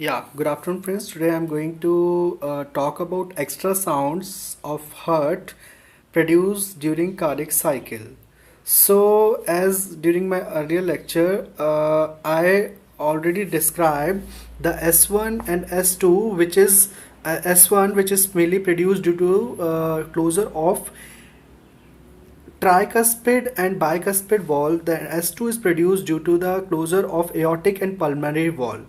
Yeah, good afternoon, friends. Today I'm going to talk about extra sounds of heart produced during cardiac cycle. So, as during my earlier lecture, I already described the S1 and S2, which is S1, which is mainly produced due to closure of tricuspid and bicuspid valve. The S2 is produced due to the closure of aortic and pulmonary valve.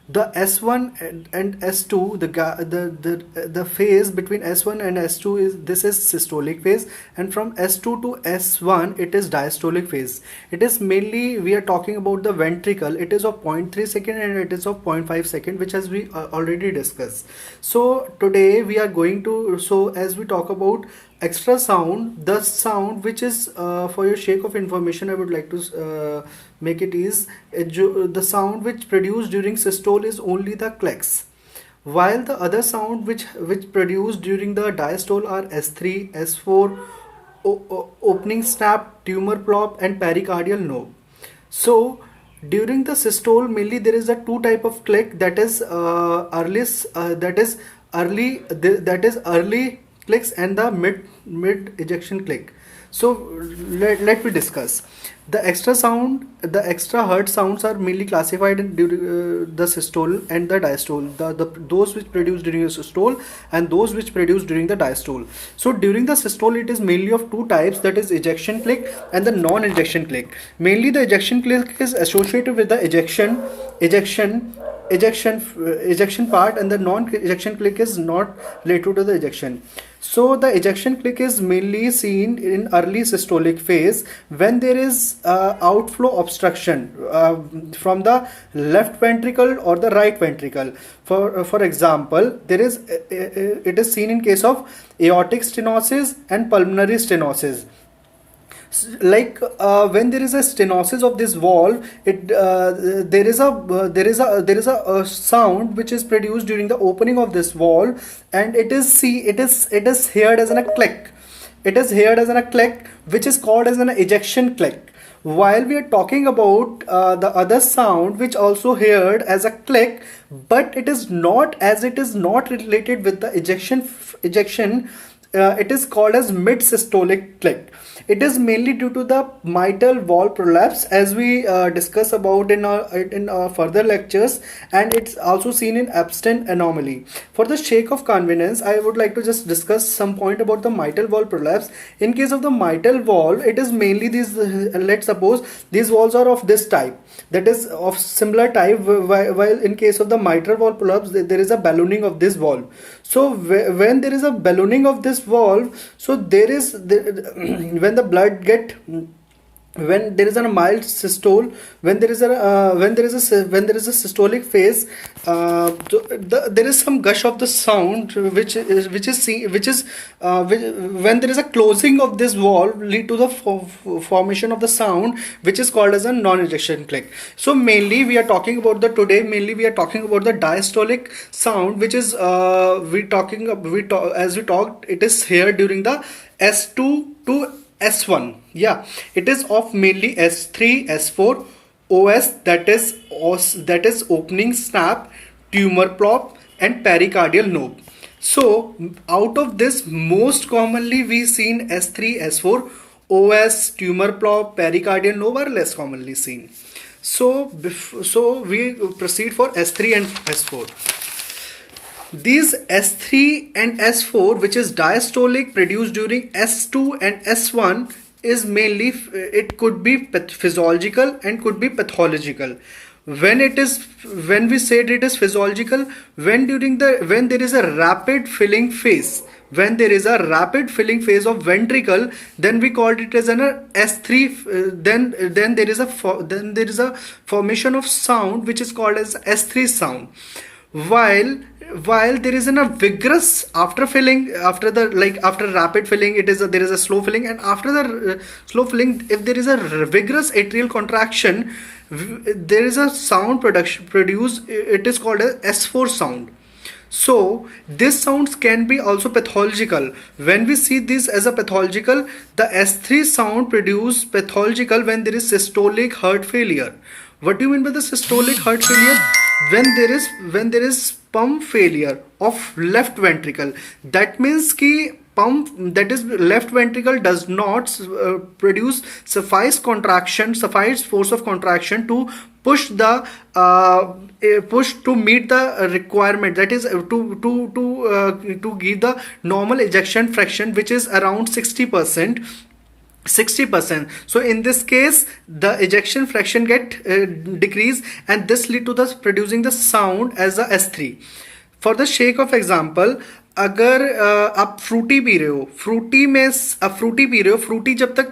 The S1 and S2, the phase between S1 and S2 is systolic phase, and from S2 to S1 it is diastolic phase. It is mainly, we are talking about the ventricle. It is of zero point 0.3 second and it is of 0.5 second, which has we already discussed. So today we are going to, so as we talk about extra sound, the sound which is for your sake of information I would like to make it is the sound which produced during systole is only the clicks, while the other sound which produced during the diastole are S3, S4, opening snap, tumor plop, and pericardial knob. So during the systole mainly there is a two type of click, that is early clicks and the mid ejection click. So let me discuss the extra sound. The extra heart sounds are mainly classified in during the systole and the diastole, those which produce during the systole and those which produce during the diastole. So during the systole it is mainly of two types, that is ejection click and the non ejection click. Mainly the ejection click is associated with the ejection part, and the non-ejection click is not related to the ejection. So the ejection click is mainly seen in early systolic phase when there is outflow obstruction from the left ventricle or the right ventricle. For example, there is it is seen in case of aortic stenosis and pulmonary stenosis. Like when there is a stenosis of this valve, there is a sound which is produced during the opening of this valve, and it is heard as a click. It is heard as a click, which is called as an ejection click. While we are talking about the other sound which also heard as a click, but it is not related with the ejection. It is called as mid systolic click. It is mainly due to the mitral valve prolapse, as we discuss about in our further lectures, and it's also seen in abstent anomaly. For the sake of convenience, I would like to just discuss some point about the mitral valve prolapse. In case of the mitral valve, it is mainly these. Let's suppose these valves are of this type, that is of similar type. While in case of the mitral valve prolapse, there is a ballooning of this valve. So when there is a ballooning of this valve, so when the blood get, when there is a mild systole, when there is a systolic phase, there is some gush of the sound when there is a closing of this valve lead to the formation of the sound, which is called as a non-ejection click. So mainly we are talking about the diastolic sound, which is as we talked, it is here during the S2 to S1. Yeah, it is of mainly S3, S4, OS, that is opening snap, tumor plop, and pericardial knob. So out of this, most commonly we seen S3, S4, OS, tumor plop, pericardial knob are less commonly seen. So we proceed for S3 and S4. These S3 and S4, which is diastolic, produced during S2 and S1, is mainly, it could be physiological and could be pathological. When we said it is physiological, when there is a rapid filling phase, when there is a rapid filling phase of ventricle, then we called it as an S3. Then there is a formation of sound which is called as S3 sound. While there is a vigorous after filling, after rapid filling, there is a slow filling, and after the slow filling, if there is a vigorous atrial contraction, there is a sound produced. It is called as S4 sound. So these sounds can be also pathological. When we see this as a pathological, the S3 sound produced pathological when there is systolic heart failure. What do you mean by the systolic heart failure? when there is pump failure of left ventricle, that means ki pump, that is left ventricle does not produce suffice force of contraction to push the push to meet the requirement, that is to give the normal ejection fraction, which is around 60%. 60%. So in this case the ejection fraction get decrease, and this lead to the producing the sound as a S3. For the sake of example, अगर आप Frooti P रहे हो, Frooti में आप Frooti P रहे हो, Frooti जब तक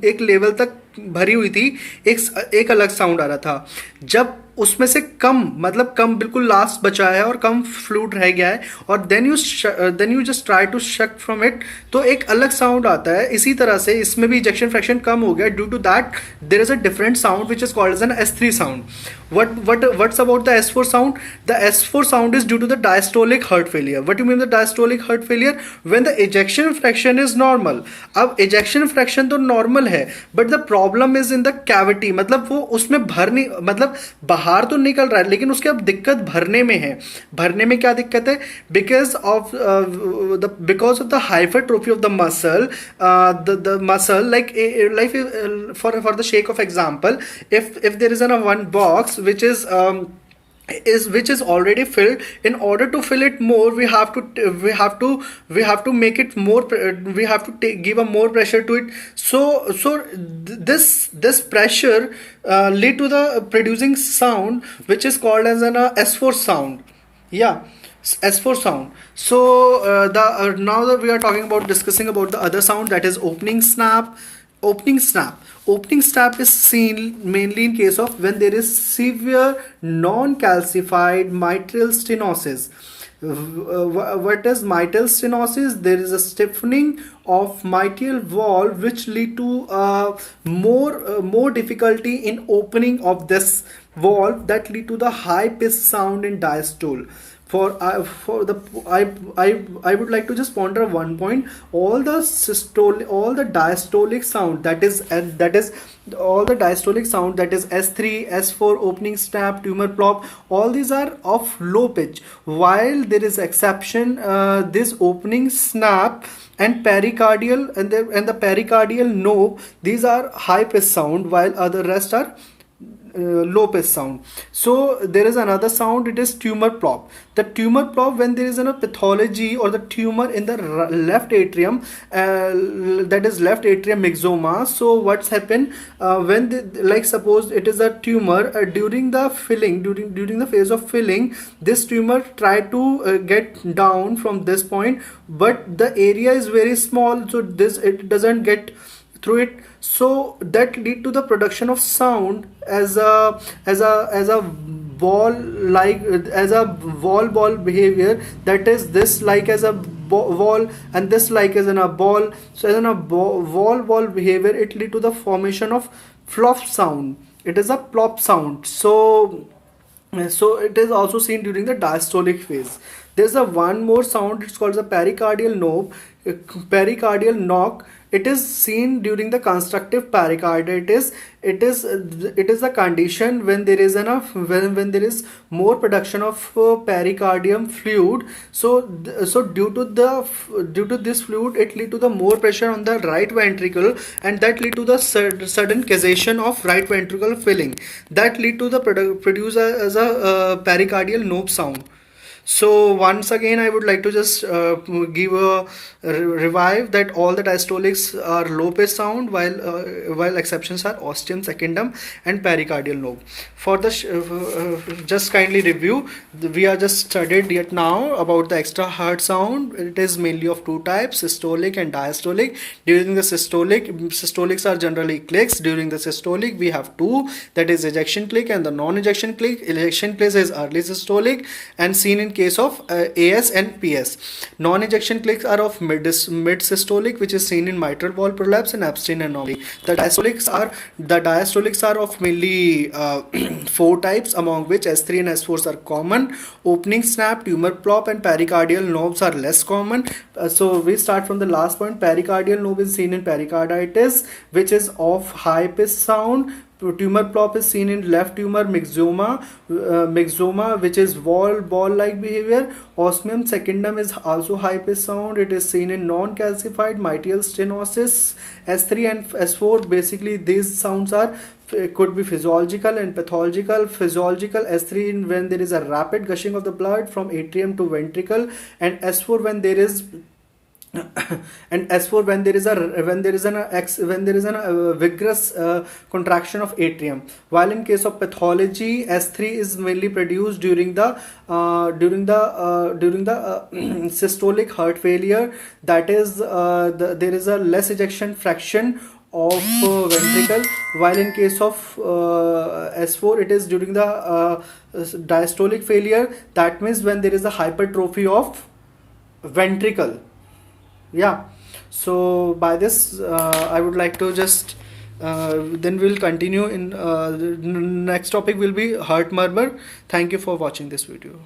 एक लेवल तक भरी हुई थी, एक अलग साउंड आ रहा था. जब उसमें से कम, मतलब कम बिल्कुल लास्ट बचा है और कम फ्लूइड रह गया है, और then you just try to shuck from it, तो एक अलग साउंड आता है. इसी तरह से इसमें भी इजेक्शन फ्रैक्शन कम हो गया. Due to that there is a different sound which is called as an S3 sound. What's about the S4 sound? The S4 sound is due to the diastolic heart failure. What do you mean the diastolic heart failure? When the ejection fraction is normal. अब ejection fraction तो normal है, but the problem is in the cavity. मतलब वो उसमें भर नहीं, मतलब बाहर तो निकल रहा है, लेकिन उसके अब दिक्कत भरने में है. भरने में क्या दिक्कत है? Because of the hypertrophy of the muscle, the muscle, like for the sake of example, if there is a one box which is already filled, in order to fill it more, we have to make it more, we have to give a more pressure to it. So this pressure lead to the producing sound which is called as an S4 sound. Yeah, S4 sound. So now that we are talking about discussing about the other sound, that is opening snap. Opening snap is seen mainly in case of when there is severe non-calcified mitral stenosis. What is mitral stenosis? There is a stiffening of mitral valve which lead to more difficulty in opening of this valve, that lead to the high pitched sound in diastole. I would like to just ponder one point. All the diastolic sound, that is all the diastolic sound, that is S3, S4, opening snap, tumor plop, all these are of low pitch, while there is exception, this opening snap and pericardial and the pericardial nope, these are high pitch sound, while other rest are low pitch sound. So there is another sound, it is tumor plop. The tumor plop, when there is a pathology or the tumor in the left atrium, that is left atrium myxoma. So what's happened when like suppose it is a tumor, during the filling, during the phase of filling, this tumor try to get down from this point, but the area is very small, so it doesn't get through it. So that lead to the production of sound as a ball, like as a ball behavior, that is this like as a wall and this like as in a ball. So as in a ball behavior, it lead to the formation of flop sound. It is a plop sound. So it is also seen during the diastolic phase. There's a one more sound, it's called the pericardial knob, pericardial knock. It is seen during the constructive pericarditis. It is a condition when there is when there is more production of pericardium fluid. So due to this fluid, it lead to the more pressure on the right ventricle, and that lead to the sudden cessation of right ventricle filling. That lead to the produce as a pericardial knob sound. So once again, I would like to just give a revive that all the diastolics are low pitch sound, while exceptions are ostium secundum and pericardial knob. For the just kindly review, we are just studied yet now about the extra heart sound. It is mainly of two types, systolic and diastolic. During the systolics are generally clicks. During the systolic, we have two, that is ejection click and the non-ejection click. Ejection click is early systolic and seen in case of AS and PS. Non-ejection clicks are of mid systolic, which is seen in mitral valve prolapse and Epstein anomaly. The diastolics are of mainly four types, among which S3 and S4s are common. Opening snap, tumor plop and pericardial knobs are less common. So we start from the last point. Pericardial knob is seen in pericarditis, which is of high pitch sound, tumor plop is seen in left tumor myxoma, which is ball like behavior. Osmium secundum is also high pitch sound. It is seen in non-calcified mitral stenosis. S3 and S4, basically these sounds are could be physiological and pathological. Physiological, S3 when there is a rapid gushing of the blood from atrium to ventricle, and S4 when there is and S4 when there is a vigorous contraction of atrium. While in case of pathology, S3 is mainly produced during the systolic heart failure. That is, there is a less ejection fraction of ventricle, while in case of S4 it is during the diastolic failure. That means when there is a hypertrophy of ventricle. Yeah, so by this I would like to just then we'll continue in the next topic will be heart murmur. Thank you for watching this video.